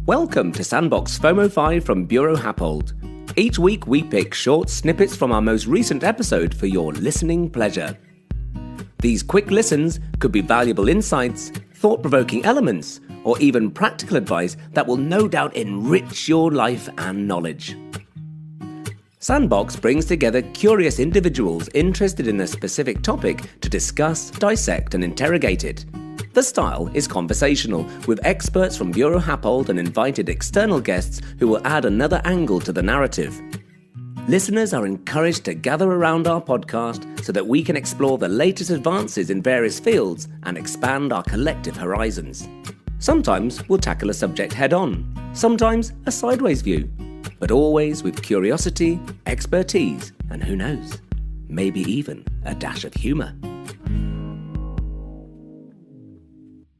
Welcome to Sandbox FOMO5 from Buro Happold. Each week we pick short snippets from our most recent episode for your listening pleasure. These quick listens could be valuable insights, thought-provoking elements, or even practical advice that will no doubt enrich your life and knowledge. Sandbox brings together curious individuals interested in a specific topic to discuss, dissect, and interrogate it. The style is conversational, with experts from Buro Happold and invited external guests who will add another angle to the narrative. Listeners are encouraged to gather around our podcast so that we can explore the latest advances in various fields and expand our collective horizons. Sometimes we'll tackle a subject head-on, sometimes a sideways view, but always with curiosity, expertise, and who knows, maybe even a dash of humour.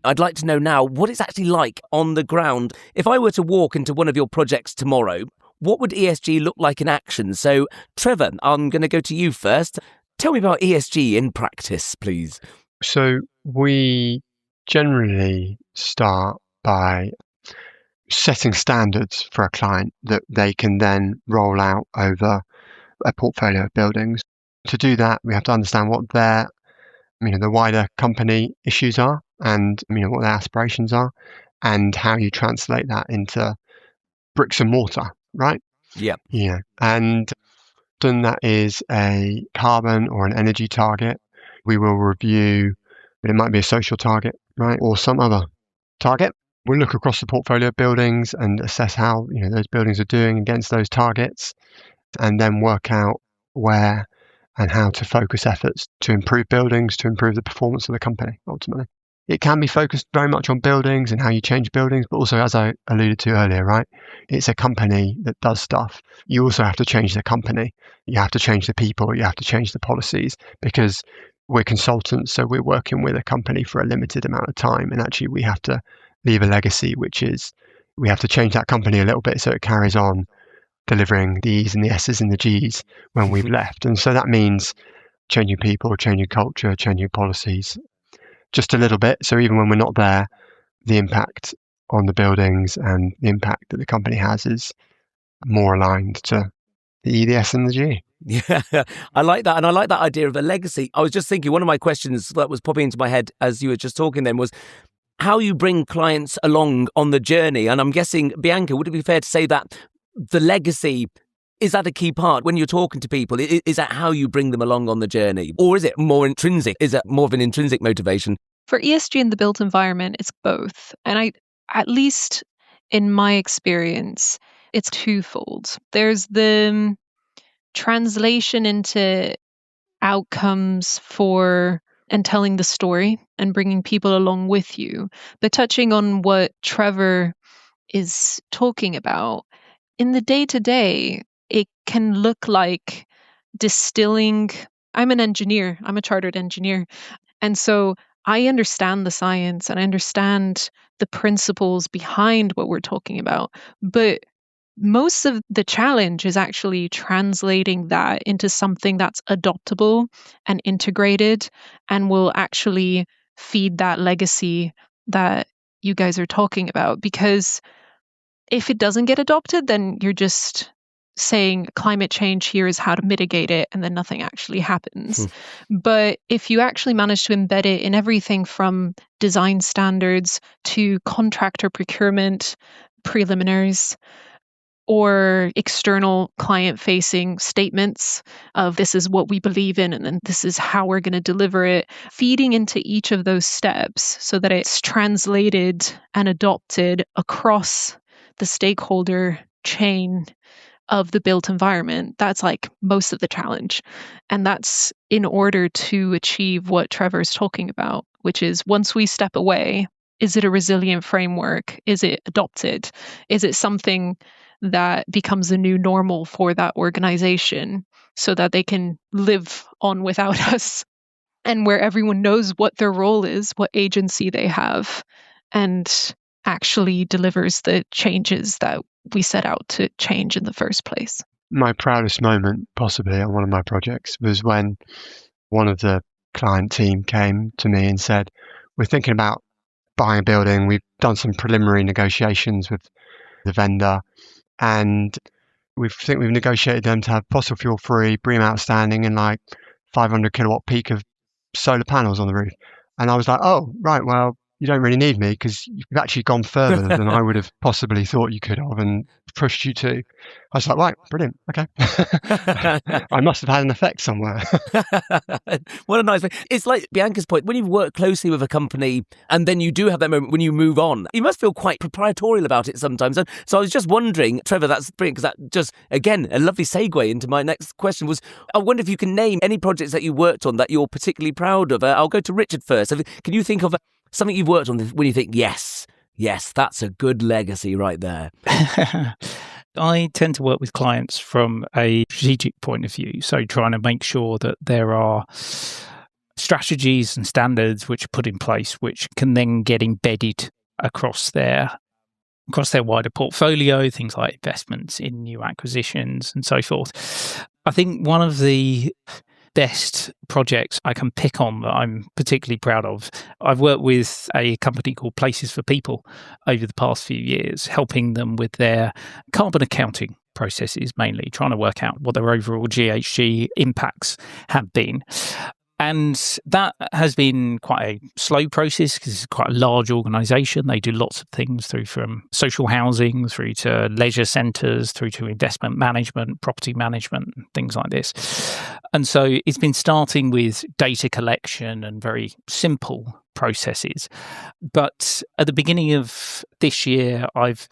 I'd like to know now what it's actually like on the ground. If I were to walk into one of your projects tomorrow, what would ESG look like in action? So, Trevor, I'm going to go to you first. Tell me about ESG in practice, please. So we generally start by setting standards for a client that they can then roll out over a portfolio of buildings. To do that, we have to understand what the wider company issues are and, what their aspirations are and how you translate that into bricks and mortar, right? Yep. Yeah. And then that is a carbon or an energy target. We will review, it might be a social target, right? Or some other target. We'll look across the portfolio of buildings and assess how, those buildings are doing against those targets, and then work out where and how to focus efforts to improve buildings, to improve the performance of the company, ultimately. It can be focused very much on buildings and how you change buildings, but also, as I alluded to earlier, right? It's a company that does stuff. You also have to change the company. You have to change the people. You have to change the policies, because we're consultants, so we're working with a company for a limited amount of time. And actually, we have to leave a legacy, which is we have to change that company a little bit so it carries on delivering the E's and the S's and the G's when we've left. And so that means changing people, changing culture, changing policies just a little bit. So even when we're not there, the impact on the buildings and the impact that the company has is more aligned to the E, the S and the G. Yeah, I like that. And I like that idea of a legacy. I was just thinking, one of my questions that was popping into my head as you were just talking then was how you bring clients along on the journey. And I'm guessing, Bianca, would it be fair to say that the legacy, is that a key part when you're talking to people? Is that how you bring them along on the journey? Or is it more intrinsic? Is it more of an intrinsic motivation? For ESG in the built environment, it's both. And at least in my experience, it's twofold. There's the translation into outcomes and telling the story and bringing people along with you. But touching on what Trevor is talking about, in the day-to-day, it can look like distilling. I'm an engineer. I'm a chartered engineer. And so I understand the science and I understand the principles behind what we're talking about. But most of the challenge is actually translating that into something that's adoptable and integrated and will actually feed that legacy that you guys are talking about. Because if it doesn't get adopted, then you're just saying climate change here is how to mitigate it, and then nothing actually happens. But if you actually manage to embed it in everything from design standards to contractor procurement, preliminaries, or external client-facing statements of this is what we believe in and then this is how we're going to deliver it, feeding into each of those steps so that it's translated and adopted across the stakeholder chain of the built environment, that's like most of the challenge. And that's in order to achieve what Trevor's talking about, which is once we step away, is it a resilient framework? Is it adopted? Is it something that becomes a new normal for that organization so that they can live on without us, and where everyone knows what their role is, what agency they have, and actually delivers the changes that we set out to change in the first place. My proudest moment, possibly on one of my projects, was when one of the client team came to me and said, we're thinking about buying a building. We've done some preliminary negotiations with the vendor. And we think we've negotiated them to have fossil fuel free, BREEAM outstanding, and like 500 kilowatt peak of solar panels on the roof. And I was like, oh, right, well, you don't really need me because you've actually gone further than I would have possibly thought you could have and pushed you to. I was like, right, brilliant, okay. I must have had an effect somewhere. What a nice way. It's like Bianca's point, when you've worked closely with a company and then you do have that moment when you move on, you must feel quite proprietorial about it sometimes. So I was just wondering, Trevor, that's brilliant, because that just, again, a lovely segue into my next question was, I wonder if you can name any projects that you worked on that you're particularly proud of. I'll go to Richard first. Can you think of something you've worked on when you think, yes, that's a good legacy right there? I tend to work with clients from a strategic point of view. So trying to make sure that there are strategies and standards which are put in place, which can then get embedded across their wider portfolio, things like investments in new acquisitions and so forth. I think one of the best projects I can pick on that I'm particularly proud of, I've worked with a company called Places for People over the past few years, helping them with their carbon accounting processes, mainly trying to work out what their overall GHG impacts have been. And that has been quite a slow process because it's quite a large organisation. They do lots of things through from social housing, through to leisure centres, through to investment management, property management, things like this. And so it's been starting with data collection and very simple processes. But at the beginning of this year, I've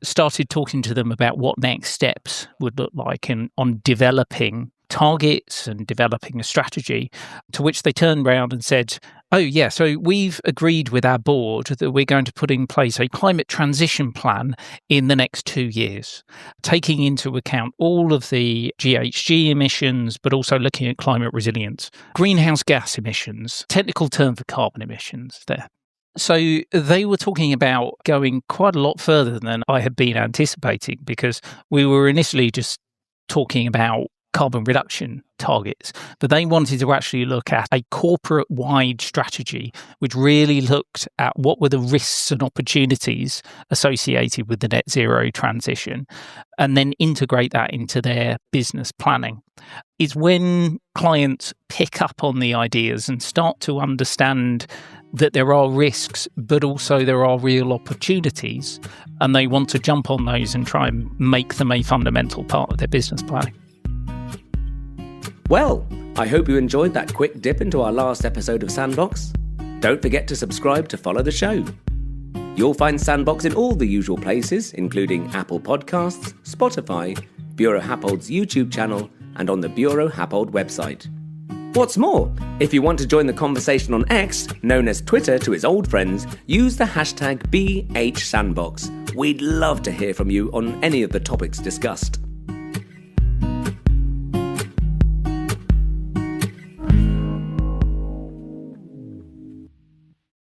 started talking to them about what next steps would look like on developing targets and developing a strategy, to which they turned around and said, oh yeah, so we've agreed with our board that we're going to put in place a climate transition plan in the next 2 years, taking into account all of the GHG emissions, but also looking at climate resilience, greenhouse gas emissions, technical term for carbon emissions there. So they were talking about going quite a lot further than I had been anticipating, because we were initially just talking about carbon reduction targets, but they wanted to actually look at a corporate-wide strategy which really looked at what were the risks and opportunities associated with the net zero transition, and then integrate that into their business planning. It's when clients pick up on the ideas and start to understand that there are risks, but also there are real opportunities, and they want to jump on those and try and make them a fundamental part of their business planning. Well, I hope you enjoyed that quick dip into our last episode of Sandbox. Don't forget to subscribe to follow the show. You'll find Sandbox in all the usual places, including Apple Podcasts, Spotify, Buro Happold's YouTube channel, and on the Buro Happold website. What's more, if you want to join the conversation on X, known as Twitter to its old friends, use the hashtag BHSandbox. We'd love to hear from you on any of the topics discussed.